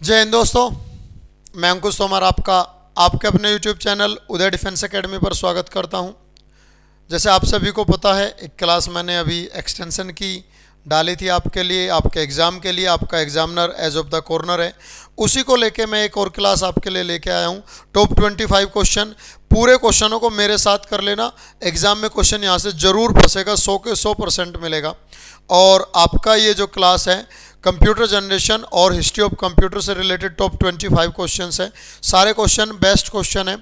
जय हिंद दोस्तों, मैं अंकुश तोमर आपका आपके अपने YouTube चैनल उदय डिफेंस एकेडमी पर स्वागत करता हूं। जैसे आप सभी को पता है, एक क्लास मैंने अभी एक्सटेंशन की डाली थी आपके लिए, आपके एग्ज़ाम के लिए। आपका examiner edge of the corner है, उसी को लेके मैं एक और क्लास आपके लिए लेके आया हूं। टॉप 25 क्वेश्चन, पूरे क्वेश्चनों को मेरे साथ कर लेना। एग्ज़ाम में क्वेश्चन यहाँ से ज़रूर फंसेगा, 100 के 100% मिलेगा। और आपका ये जो क्लास है कंप्यूटर जनरेशन और हिस्ट्री ऑफ कंप्यूटर से रिलेटेड टॉप 25 क्वेश्चंस है। सारे क्वेश्चन बेस्ट क्वेश्चन है,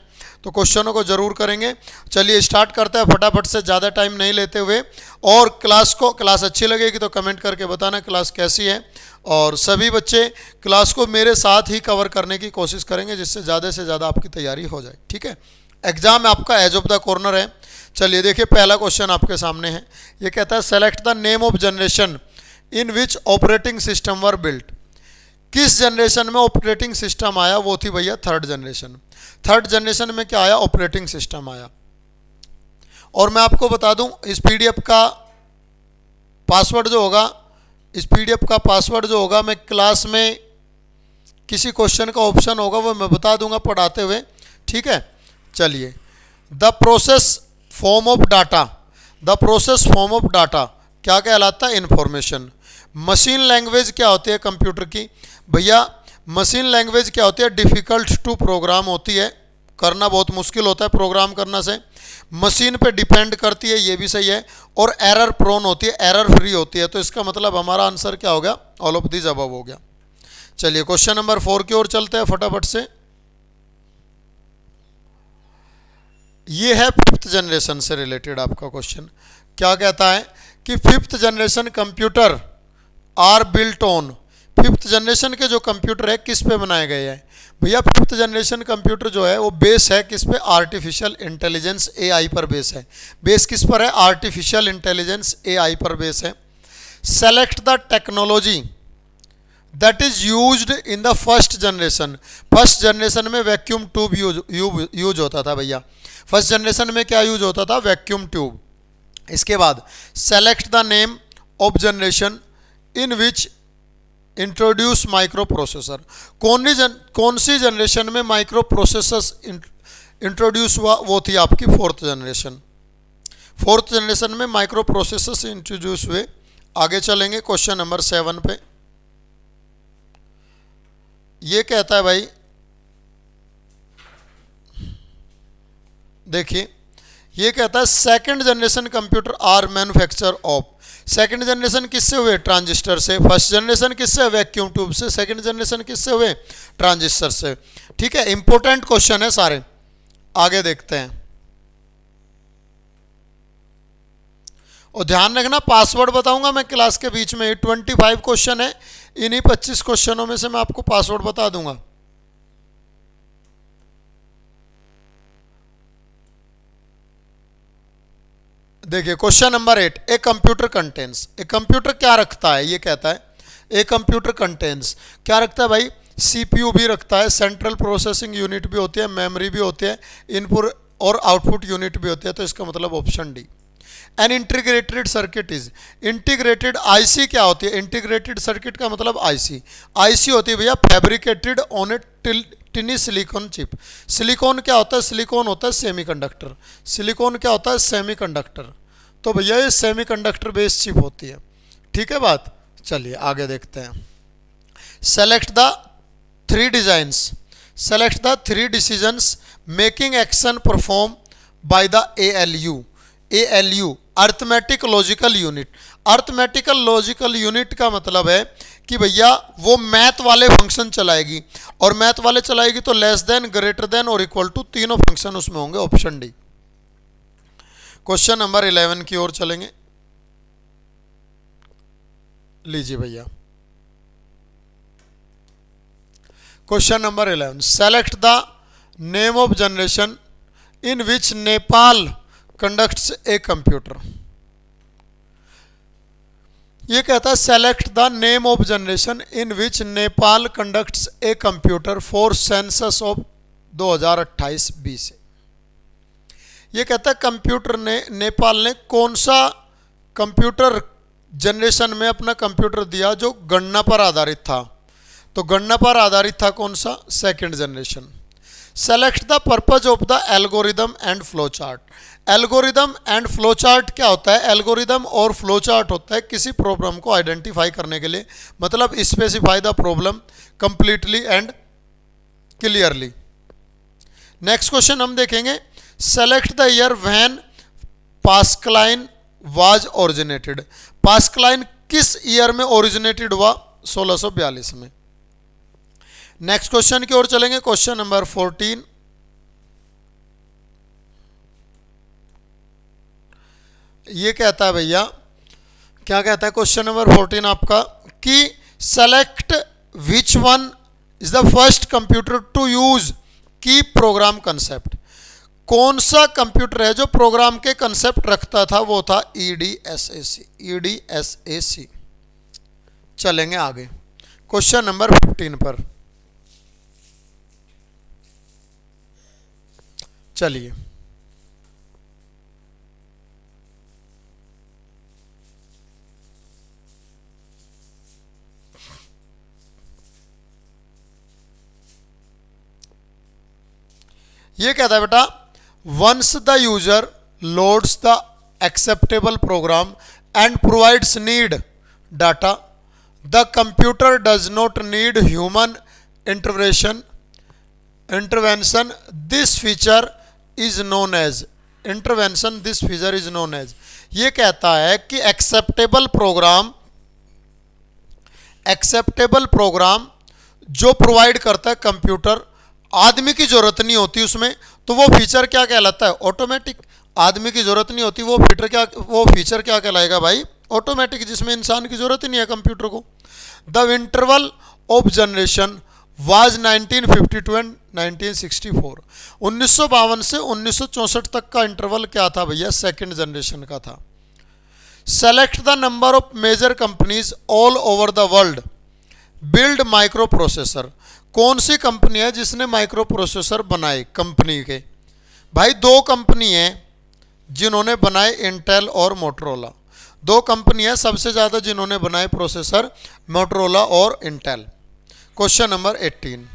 तो क्वेश्चनों को जरूर करेंगे। चलिए स्टार्ट करते हैं फटाफट से, ज़्यादा टाइम नहीं लेते हुए। और क्लास अच्छी लगेगी तो कमेंट करके बताना क्लास कैसी है। और सभी बच्चे क्लास को मेरे साथ ही कवर करने की कोशिश करेंगे, जिससे ज़्यादा से ज़्यादा आपकी तैयारी हो जाए। ठीक है, एग्जाम आपका एज ऑफ द कॉर्नर है। चलिए देखिए, पहला क्वेश्चन आपके सामने है। ये कहता है select the name of generation in which operating system were built. किस जनरेशन में ऑपरेटिंग सिस्टम आया? वो थी भैया थर्ड जनरेशन। थर्ड जनरेशन में क्या आया? ऑपरेटिंग सिस्टम आया। और मैं आपको बता दूं, इस पीडीएफ का पासवर्ड जो होगा, मैं क्लास में किसी क्वेश्चन का ऑप्शन होगा वो मैं बता दूंगा पढ़ाते हुए। ठीक है, चलिए। The process form of data क्या कहलाता है? इंफॉर्मेशन। मशीन लैंग्वेज क्या होती है कंप्यूटर की? भैया मशीन लैंग्वेज क्या होती है? डिफ़िकल्ट टू प्रोग्राम होती है, करना बहुत मुश्किल होता है प्रोग्राम करना से। मशीन पे डिपेंड करती है, ये भी सही है। और एरर प्रोन होती है, एरर फ्री होती है। तो इसका मतलब हमारा आंसर क्या हो गया? ऑल ऑफ दीज अबव हो गया। चलिए क्वेश्चन नंबर 4 की ओर चलते हैं फटाफट से। ये है फिफ्थ जनरेशन से रिलेटेड आपका क्वेश्चन। क्या कहता है कि fifth generation computer are built on. Fifth generation के जो कंप्यूटर है किस पे बनाए गए हैं? भैया फिफ्थ जनरेशन कंप्यूटर जो है वो बेस है किस पे? आर्टिफिशियल इंटेलिजेंस एआई पर बेस है। बेस किस पर है? आर्टिफिशियल इंटेलिजेंस एआई पर बेस है। Select the technology that is used in the first generation. First generation में वैक्यूम ट्यूब यूज होता था भैया। फर्स्ट जनरेशन में क्या यूज होता था? Vacuum tube. इसके बाद select the name of generation in which introduce micro processor. कौन सी जनरेशन में माइक्रो प्रोसेसर्स इंट्रोड्यूस हुआ? वो थी आपकी फोर्थ जनरेशन। फोर्थ जनरेशन में माइक्रो प्रोसेसर्स इंट्रोड्यूस हुए। आगे चलेंगे क्वेश्चन नंबर 7 पे। ये कहता है भाई, देखिए ये कहता है second generation computer are manufacture of. Second generation किससे हुए? ट्रांजिस्टर से। फर्स्ट जनरेशन किससे? वैक्यूम ट्यूब से। सेकंड जनरेशन किससे हुए? ट्रांजिस्टर से। ठीक है, इंपॉर्टेंट क्वेश्चन है सारे। आगे देखते हैं। और ध्यान रखना, पासवर्ड बताऊंगा मैं क्लास के बीच में। 25 क्वेश्चन है, इन्हीं 25 क्वेश्चनों में से मैं आपको पासवर्ड बता दूंगा। देखिए question number 8। A computer contains. A computer क्या रखता है? ये कहता है ए कंप्यूटर कंटेंस क्या रखता है भाई? सीपीयू भी रखता है, सेंट्रल प्रोसेसिंग यूनिट भी होती है, मेमोरी भी होती है, इनपुट और आउटपुट यूनिट भी होती है। तो इसका मतलब option D. An integrated circuit is. Integrated IC क्या होती है? इंटीग्रेटेड सर्किट का मतलब आईसी। आईसी होती है भैया fabricated on A टिनी silicon chip. Silicon क्या होता है? सिलिकॉन होता है सेमीकंडक्टर। सिलिकॉन क्या होता है? सेमीकंडक्टर। तो भैया ये सेमीकंडक्टर बेस्ड चिप होती है। ठीक है बात। चलिए आगे देखते हैं। Select the 3 designs. Select the 3 decisions making action perform by the ALU. ALU arithmetic logical unit. Arithmetical logical unit का मतलब है कि भैया वो मैथ वाले फंक्शन चलाएगी। और मैथ वाले चलाएगी तो लेस देन, ग्रेटर देन और इक्वल टू, तीनों फंक्शन उसमें होंगे। Option D. क्वेश्चन नंबर 11 की ओर चलेंगे। लीजिए भैया, question number 11। Select the name of generation in which Nepal conducts a computer. ये कहता है select the name of generation in which Nepal conducts a computer for census of 2028-20। ये कहता है कंप्यूटर ने, नेपाल ने कौन सा कंप्यूटर जनरेशन में अपना कंप्यूटर दिया जो गणना पर आधारित था। तो गणना पर आधारित था कौन सा, second generation. Select the purpose of the algorithm and flow chart. Algorithm and flow chart क्या होता है, एल्गोरिदम और फ्लो चार्ट होता है किसी प्रॉब्लम को आइडेंटिफाई करने के लिए, मतलब specify the problem completely and clearly. Next question हम देखेंगे, select the year when Pascaline was originated. Pascaline किस ईयर में ओरिजिनेटेड हुआ, 1642 में। नेक्स्ट क्वेश्चन की ओर चलेंगे, क्वेश्चन नंबर 14। ये कहता है भैया, क्या कहता है क्वेश्चन नंबर 14 आपका, कि select which one is the first computer to use key program concept. कौन सा कंप्यूटर है जो प्रोग्राम के कंसेप्ट रखता था, वो था EDSAC। EDSAC। चलेंगे आगे क्वेश्चन नंबर 15 पर। चलिए, ये कहता है बेटा, once the user loads the acceptable program and provides need data, the computer does not need human intervention. This feature is known as intervention. This feature is known as. ये कहता है कि एक्सेप्टेबल प्रोग्राम जो provide करता है computer, आदमी की जरूरत नहीं होती उसमें, तो वो फीचर क्या कहलाता है, ऑटोमेटिक। आदमी की जरूरत नहीं होती, वो फीचर क्या कहलाएगा भाई, ऑटोमेटिक, जिसमें इंसान की जरूरत ही नहीं है कंप्यूटर को। The interval of generation was 1952 and 1964। 1952 से 1964 तक का इंटरवल क्या था भैया, सेकंड जनरेशन का था। Select the number of major companies all over the world build microprocessor. कौन सी कंपनी है जिसने माइक्रो प्रोसेसर बनाए, कंपनी के भाई 2 कंपनी है जिन्होंने बनाए, इंटेल और मोटरोला। 2 कंपनी है सबसे ज़्यादा जिन्होंने बनाए प्रोसेसर, मोटरोला और Intel. Question number 18।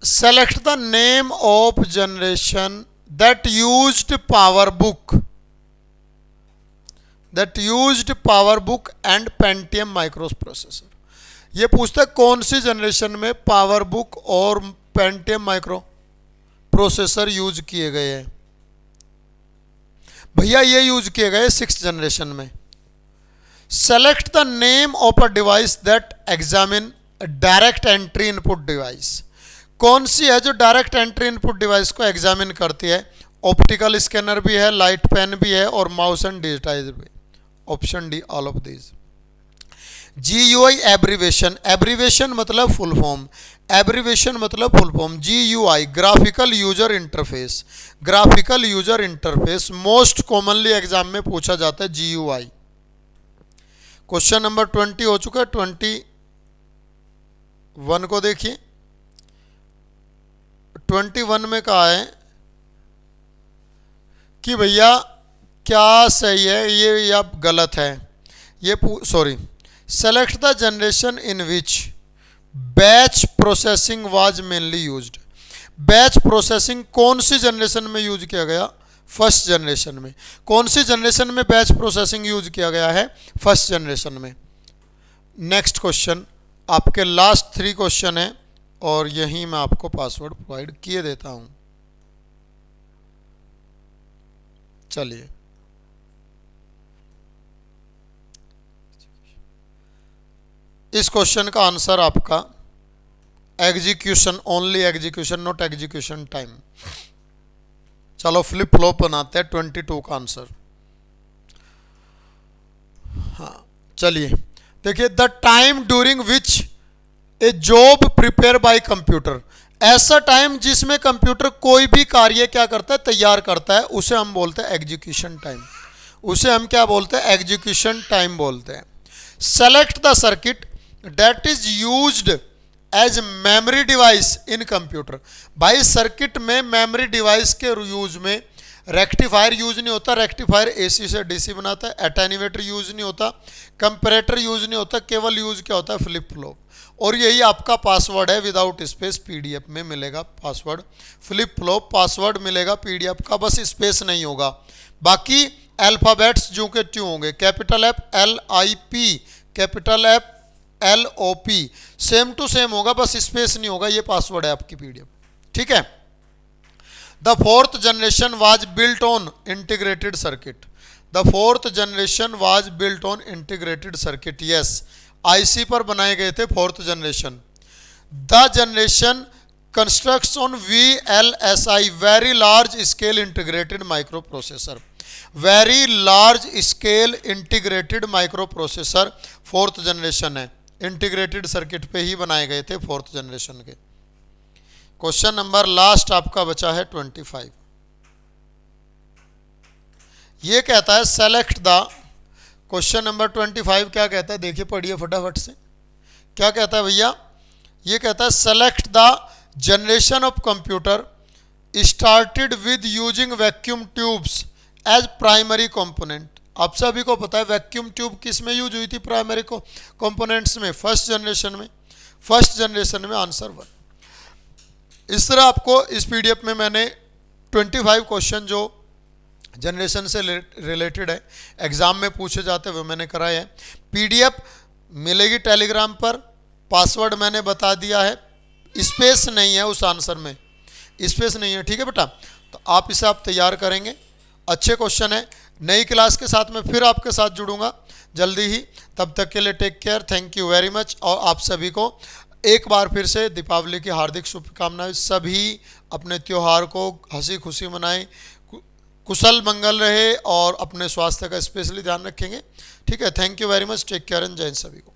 Select the name of generation that used PowerBook and Pentium microprocessor। ये पूछता है कौन सी जनरेशन में PowerBook और Pentium माइक्रो प्रोसेसर यूज किए गए हैं। भैया ये यूज किए गए 6th जनरेशन में। Select the name of a device that examine direct entry input device. कौन सी है जो डायरेक्ट एंट्री इनपुट डिवाइस को एग्जामिन करती है, ऑप्टिकल स्कैनर भी है, लाइट पेन भी है और माउस एंड डिजिटाइजर भी। Option D, all of these. GUI abbreviation, abbreviation मतलब full form, GUI graphical user interface, most commonly exam में पूछा जाता है GUI। क्वेश्चन नंबर 20 हो चुका है। 21 को देखिए, 21 में कहा है कि भैया क्या सही है ये या गलत है। ये sorry, select the generation in which batch processing was mainly used. Batch processing कौन सी जनरेशन में यूज किया गया, फर्स्ट जनरेशन में। कौन सी जनरेशन में बैच प्रोसेसिंग यूज किया गया है, फर्स्ट जनरेशन में। नेक्स्ट क्वेश्चन, आपके लास्ट 3 क्वेश्चन है और यहीं मैं आपको पासवर्ड प्रोवाइड किए देता हूं। चलिए, इस क्वेश्चन का आंसर आपका execution, only execution, not execution time. चलो फ्लिप फ्लॉप बनाते हैं 22 का आंसर। हाँ चलिए देखिए, the time during which A job prepare by computer, ऐसा टाइम जिसमें कंप्यूटर कोई भी कार्य क्या करता है, तैयार करता है, उसे हम बोलते हैं एग्जीक्यूशन टाइम। उसे हम क्या बोलते हैं, एग्जीक्यूशन टाइम बोलते हैं। Select the circuit that is used as memory device in computer. भाई सर्किट में मेमोरी डिवाइस के यूज में रेक्टिफायर यूज नहीं होता, रेक्टिफायर एसी से डीसी बनाता है। एटेन्यूएटर यूज नहीं होता, कंपैरेटर यूज नहीं होता, केवल यूज क्या होता है, फ्लिप फ्लॉप। और यही आपका पासवर्ड है विदाउट स्पेस, पीडीएफ में मिलेगा पासवर्ड, फ्लिप फ्लॉप पासवर्ड मिलेगा पीडीएफ का, बस स्पेस नहीं होगा। बाकी अल्फाबेट्स जो के त्यों होंगे, capital F LIP, capital F LOP, same to same होगा, बस स्पेस नहीं होगा। ये पासवर्ड है आपकी पीडीएफ, ठीक है। The fourth generation was built on integrated circuit. The fourth generation was built on integrated circuit, yes, IC पर बनाए गए थे fourth generation. The generation constructs on VLSI, very large scale integrated micro processor. Very large scale integrated micro processor fourth generation है, integrated circuit पे ही बनाए गए थे fourth generation के। क्वेश्चन नंबर लास्ट आपका बचा है 25। ये कहता है सेलेक्ट द, क्वेश्चन नंबर 25 क्या कहता है, देखिए पढ़िए फटाफट से। क्या कहता है भैया, ये कहता है select the generation of computer started with using vacuum tubes as primary component. आप सभी को पता है वैक्यूम ट्यूब किस में यूज हुई थी, प्राइमरी कंपोनेंट्स में, फर्स्ट जनरेशन में। फर्स्ट जनरेशन में आंसर 1। इस तरह आपको इस पीडीएफ में मैंने 25 क्वेश्चन जो जनरेशन से रिलेटेड है, एग्जाम में पूछे जाते हुए मैंने कराया है। पीडीएफ मिलेगी टेलीग्राम पर, पासवर्ड मैंने बता दिया है, स्पेस नहीं है उस आंसर में, स्पेस नहीं है, ठीक है बेटा। तो आप इसे आप तैयार करेंगे, अच्छे क्वेश्चन है। नई क्लास के साथ मैं फिर आपके साथ जुड़ूंगा जल्दी ही, तब तक के लिए take care, thank you very much. और आप सभी को एक बार फिर से दीपावली की हार्दिक शुभकामनाएं। सभी अपने त्यौहार को हंसी खुशी मनाएं, कुशल मंगल रहे और अपने स्वास्थ्य का स्पेशली ध्यान रखेंगे, ठीक है। Thank you very much, take care and Jai Hind सभी को।